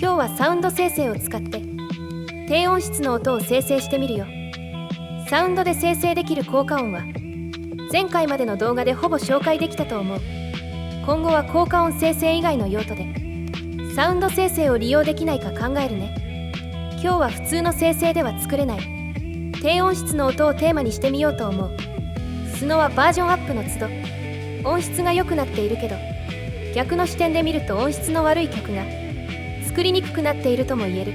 今日はサウンド生成を使って低音質の音を生成してみるよ。サウンドで生成できる効果音は前回までの動画でほぼ紹介できたと思う。今後は効果音生成以外の用途でサウンド生成を利用できないか考えるね。今日は普通の生成では作れない低音質の音をテーマにしてみようと思う。スノはバージョンアップの都度音質が良くなっているけど、逆の視点で見ると音質の悪い曲が作りにくくなっているとも言える。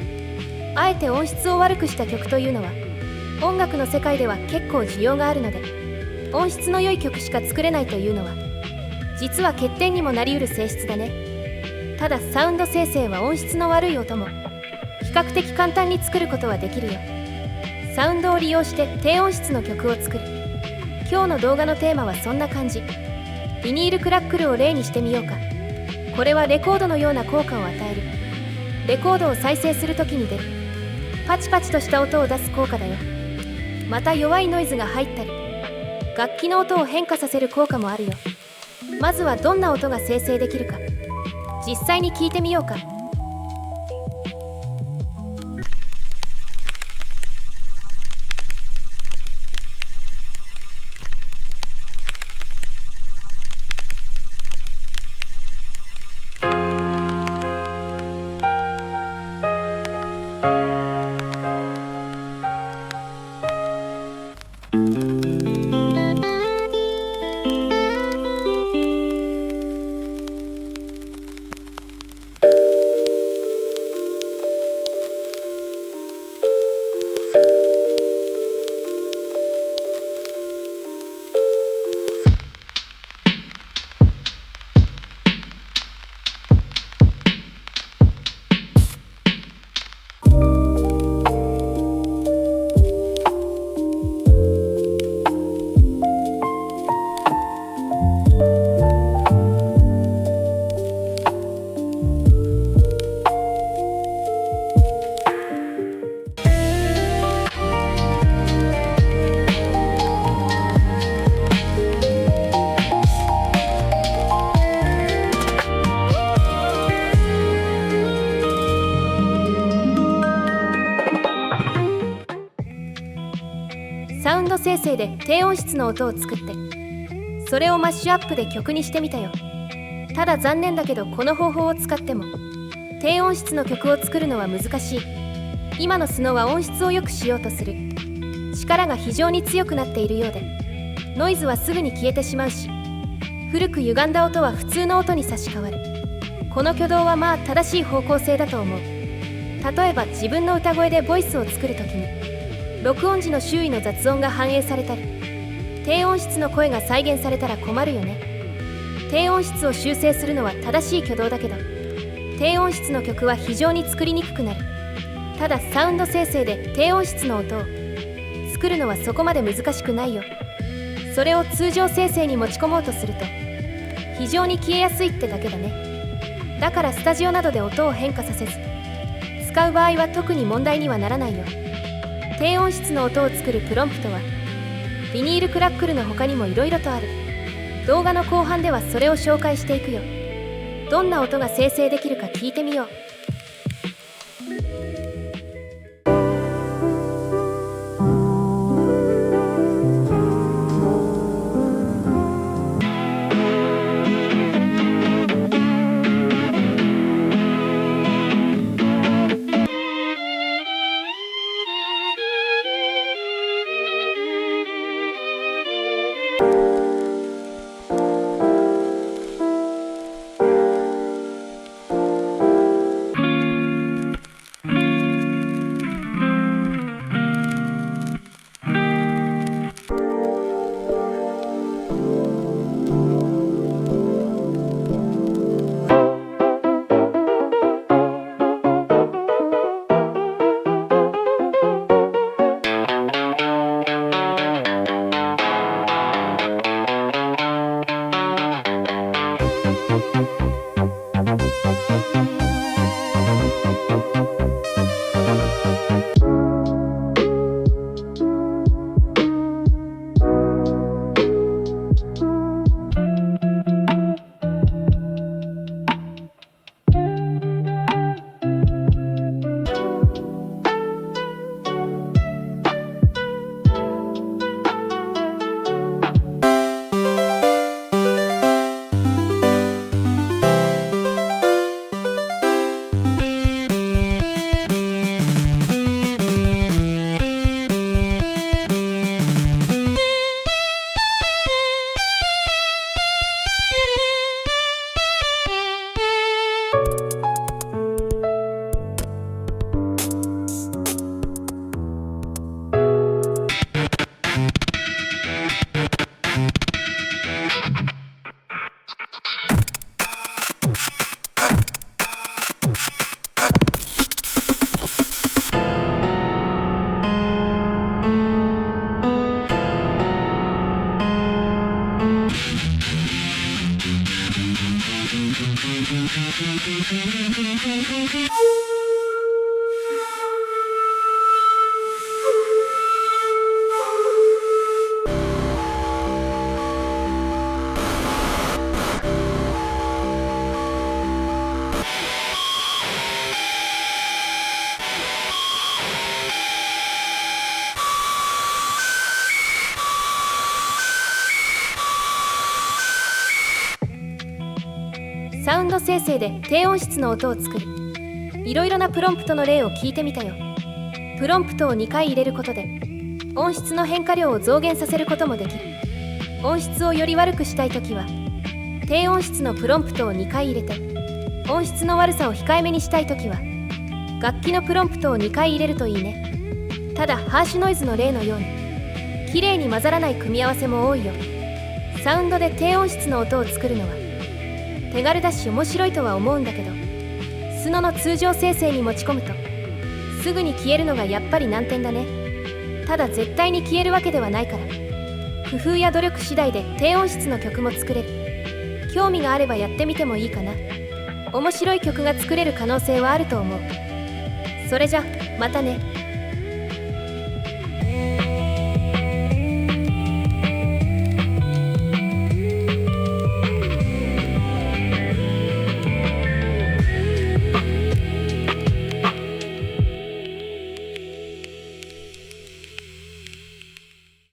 あえて音質を悪くした曲というのは音楽の世界では結構需要があるので、音質の良い曲しか作れないというのは実は欠点にもなりうる性質だね。ただサウンド生成は音質の悪い音も比較的簡単に作ることはできるよ。サウンドを利用して低音質の曲を作る。今日の動画のテーマはそんな感じ。ビニールクラックルを例にしてみようか。これはレコードのような効果を与える。レコードを再生するときに出るパチパチとした音を出す効果だよ。また弱いノイズが入ったり楽器の音を変化させる効果もあるよ。まずはどんな音が生成できるか実際に聞いてみようか。サウンド生成で低音質の音を作って、それをマッシュアップで曲にしてみたよ。ただ残念だけどこの方法を使っても低音質の曲を作るのは難しい。今のスノは音質を良くしようとする力が非常に強くなっているようで、ノイズはすぐに消えてしまうし、古く歪んだ音は普通の音に差し替わる。この挙動はまあ正しい方向性だと思う。例えば自分の歌声でボイスを作るときに録音時の周囲の雑音が反映されたり低音質の声が再現されたら困るよね。低音質を修正するのは正しい挙動だけど、低音質の曲は非常に作りにくくなる。ただサウンド生成で低音質の音を作るのはそこまで難しくないよ。それを通常生成に持ち込もうとすると非常に消えやすいってだけだね。だからスタジオなどで音を変化させず使う場合は特に問題にはならないよ。低音質の音を作るプロンプトはビニールクラックルの他にもいろいろとある。動画の後半ではそれを紹介していくよ。どんな音が生成できるか聞いてみよう。サウンド生成で低音質の音を作る。いろいろなプロンプトの例を聞いてみたよ。プロンプトを2回入れることで音質の変化量を増減させることもできる。音質をより悪くしたいときは低音質のプロンプトを2回入れて、音質の悪さを控えめにしたいときは楽器のプロンプトを2回入れるといいね。ただハーシュノイズの例のように綺麗に混ざらない組み合わせも多いよ。サウンドで低音質の音を作るのは手軽だし面白いとは思うんだけど、スノの通常生成に持ち込むとすぐに消えるのがやっぱり難点だね。ただ絶対に消えるわけではないから、工夫や努力次第で低音質の曲も作れる。興味があればやってみてもいいかな。面白い曲が作れる可能性はあると思う。それじゃまたね。